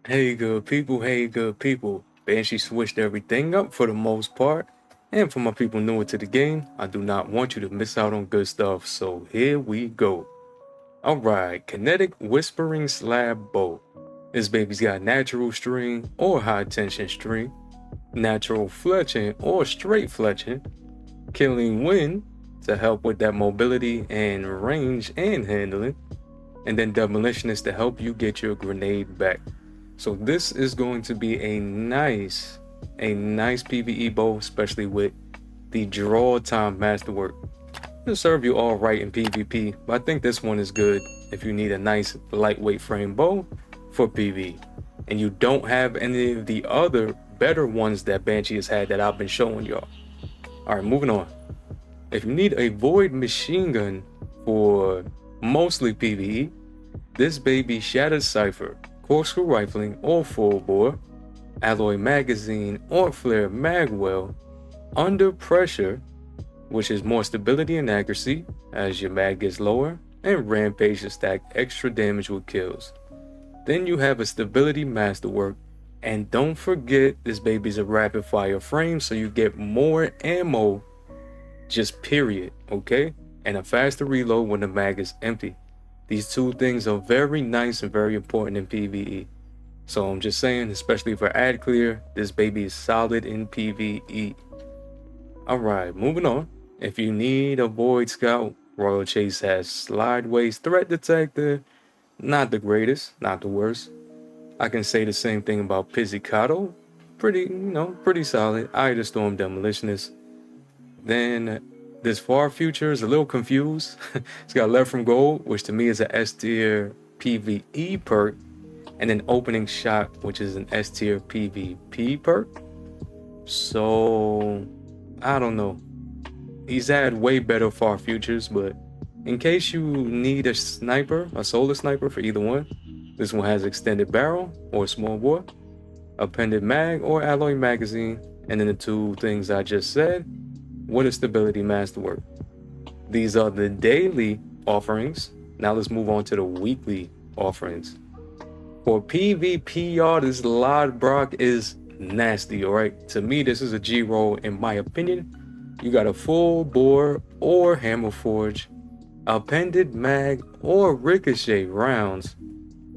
Hey good people. Banshee switched everything up for the most part. And for my people newer to the game, I do not want you to miss out on good stuff, so here we go. Alright, Kinetic Whispering Slab Bow. This baby's got natural string or high tension string, natural fletching or straight fletching, killing wind to help with that mobility and range and handling, and then demolitionist to help you get your grenade back. So this is going to be a nice PvE bow, especially with the draw time masterwork. It'll serve you all right in PvP, but I think this one is good if you need a nice lightweight frame bow for PvE, and you don't have any of the other better ones that Banshee has had that I've been showing y'all. All right, moving on. If you need a void machine gun for mostly PvE, this baby Shattered Cipher, corkscrew rifling or full bore, alloy magazine or flare magwell, under pressure, which is more stability and accuracy as your mag gets lower, and rampage to stack extra damage with kills. Then you have a stability masterwork, and don't forget this baby's a rapid fire frame, so you get more ammo, just period, okay? And a faster reload when the mag is empty. These two things are very nice and very important in PvE. So I'm just saying, especially for ad clear, this baby is solid in PvE. Alright, moving on. If you need a Void Scout, Royal Chase has Slideways Threat Detector. Not the greatest, not the worst. I can say the same thing about Pizzicato. Pretty solid. Eye to Storm Demolitionist. Then this Far Future is a little confused. It's got Left from Gold, which to me is an S tier PvE perk, and then Opening Shot, which is an S tier PvP perk. So I don't know. He's had way better Far Futures, but in case you need a sniper, a solar sniper for either one, this one has extended barrel or small bore, appended mag or alloy magazine, and then the two things I just said with a stability masterwork. These are the daily offerings. Now let's move on to the weekly offerings. For PvP, y'all, this Lodbrock is nasty, alright? To me, this is a G roll in my opinion. You got a full bore or hammer forge, appended mag or ricochet rounds,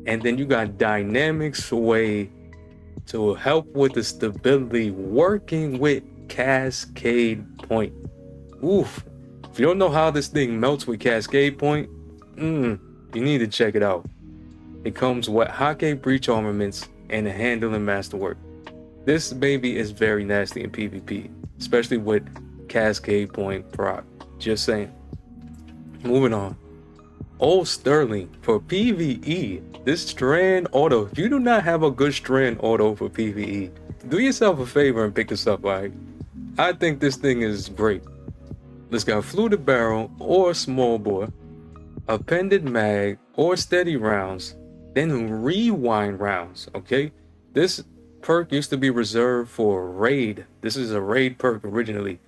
and then you got dynamic sway to help with the stability, working with Cascade Point. Oof. If you don't know how this thing melts with Cascade Point, you need to check it out. It comes with Hake breach armaments and a handling masterwork. This baby is very nasty in PvP, especially with Cascade Point proc. Just saying. Moving on. Old Sterling for PvE. This strand auto. If you do not have a good strand auto for PvE, do yourself a favor and pick this up, alright? I think this thing is great. It's got fluted barrel or small bore, appended mag or steady rounds, then rewind rounds, okay? This perk used to be reserved for raid. This is a raid perk originally.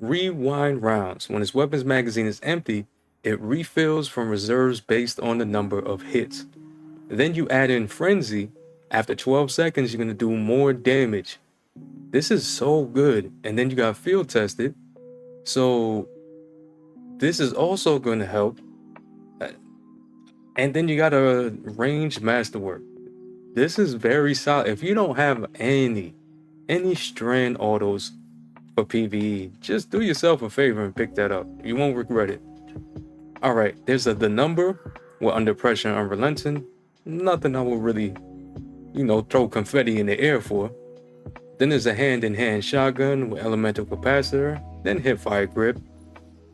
Rewind rounds. When its weapons magazine is empty, it refills from reserves based on the number of hits. Then you add in frenzy. After 12 seconds, you're going to do more damage. This is so good. And then you got field tested. So this is also going to help. And then you got a range masterwork. This is very solid. If you don't have any strand autos for PvE, just do yourself a favor and pick that up. You won't regret it. Alright, there's the number with under pressure and unrelenting. Nothing I will really, throw confetti in the air for. Then there's a hand-in-hand shotgun with elemental capacitor, then hipfire grip.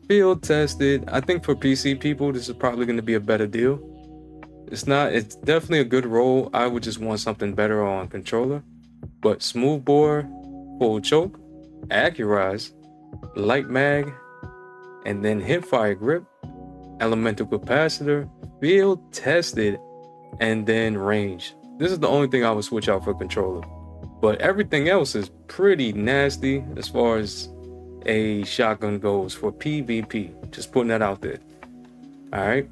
Field tested. I think for PC people, this is probably going to be a better deal. It's definitely a good roll. I would just want something better on controller. But smooth bore, full choke, accurize, light mag, and then hipfire grip, elemental capacitor, field tested, and then range. This is the only thing I would switch out for controller. But everything else is pretty nasty as far as a shotgun goes for PvP. Just putting that out there. Alright.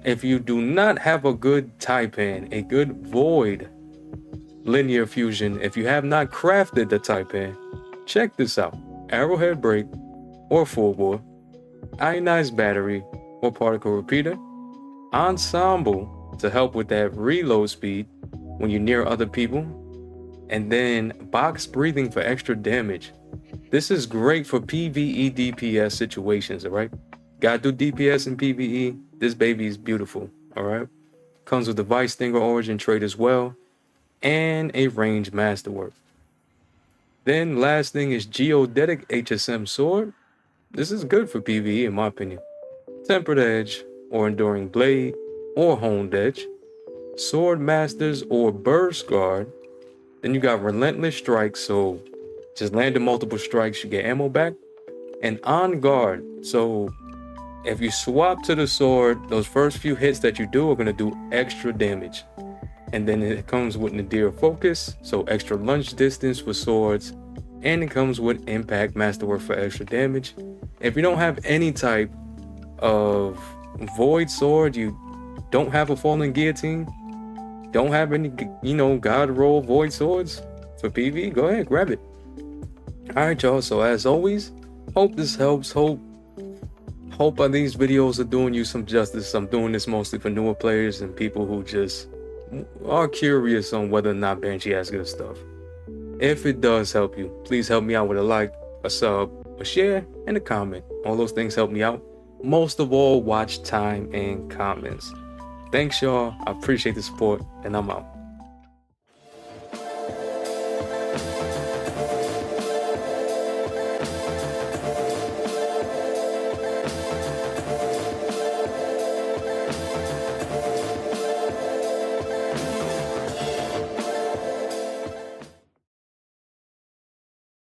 If you do not have a good Taipan, a good Void Linear fusion. If you have not crafted the Taipan, check this out. Arrowhead brake or full bore, ionized battery or particle repeater, ensemble to help with that reload speed when you're near other people, and then box breathing for extra damage. This is great for PvE DPS situations, alright? Gotta do DPS and PvE. This baby is beautiful, alright? Comes with the Vice Stinger origin trait as well, and a ranged masterwork. Then last thing is Geodetic HSM sword. This is good for PvE in my opinion. Tempered edge or enduring blade or honed edge. Sword masters or burst guard. Then you got relentless strike, so just landing multiple strikes, you get ammo back. And on guard, so if you swap to the sword, those first few hits that you do are going to do extra damage. And then it comes with Nadir focus, so extra lunge distance for swords. And it comes with impact masterwork for extra damage. If you don't have any type of void sword, you don't have a fallen guillotine, don't have any, God roll void swords for PV, go ahead, grab it. Alright, y'all, so as always, hope this helps. Hope these videos are doing you some justice. I'm doing this mostly for newer players and people who just are curious on whether or not Banshee has good stuff. If it does help you, please help me out with a like, a sub, a share, and a comment. All those things help me out. Most of all, watch time and comments. Thanks, y'all. I appreciate the support, and I'm out.